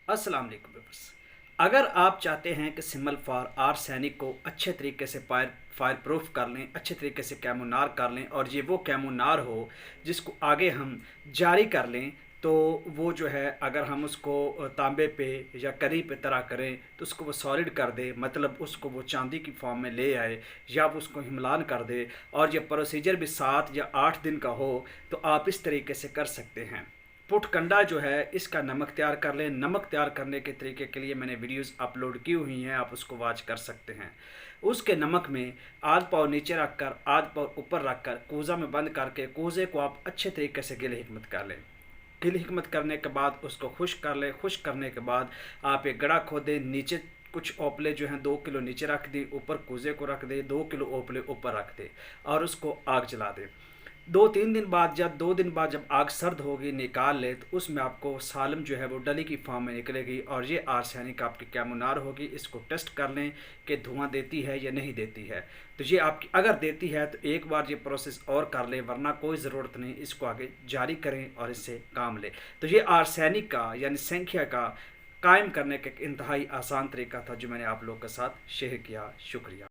अस्सलाम वालेकुम व्यूअर्स। अगर आप चाहते हैं कि सिमल फॉर आर्सेनिक को अच्छे तरीके से फायर फायर प्रूफ कर लें, अच्छे तरीके से कैमोनार कर लें और ये वो कैमोनार हो जिसको आगे हम जारी कर लें, तो वो जो है अगर हम उसको तांबे पे या करी पे तरह करें तो उसको वो सॉलिड कर दे, मतलब उसको वो चांदी की फॉर्म में ले आए या वो उसको हिमलान कर दे और ये प्रोसीजर भी 7 या 8 दिन का हो, तो आप इस तरीके से कर सकते हैं। पुटकंडा जो है इसका नमक तैयार कर लें। नमक तैयार करने के तरीके के लिए मैंने वीडियोस अपलोड की हुई हैं, आप उसको वॉच कर सकते हैं। उसके नमक में आध पाव नीचे रखकर आध पाव ऊपर रखकर कोज़ा में बंद करके कोज़े को आप अच्छे तरीके से गिल हिकमत कर लें। गिल हिकमत करने के बाद उसको खुश्क कर लें। खुश्क करने के बाद आप एक गड़ा खोदें, नीचे कुछ ओपले जो हैं 2 किलो नीचे रख दें, ऊपर कोज़े को रख दें, 2 किलो ओपले ऊपर रख दें और उसको आग जला दें। 2-3 दिन बाद, जब 2 दिन बाद जब आग सर्द होगी निकाल ले, तो उसमें आपको सालम जो है वो डली की फॉर्म में निकलेगी और ये आर्सेनिक आपकी कैमोनार होगी। इसको टेस्ट कर लें कि धुआं देती है या नहीं देती है। तो ये आपकी अगर देती है तो एक बार ये प्रोसेस और कर लें, वरना कोई ज़रूरत नहीं, इसको आगे जारी करें और इससे काम लें। तो ये आर्सेनिक का यानी संख्या का कायम करने का एक इंतहाई आसान तरीका था जो मैंने आप लोगों के साथ शेयर किया। शुक्रिया।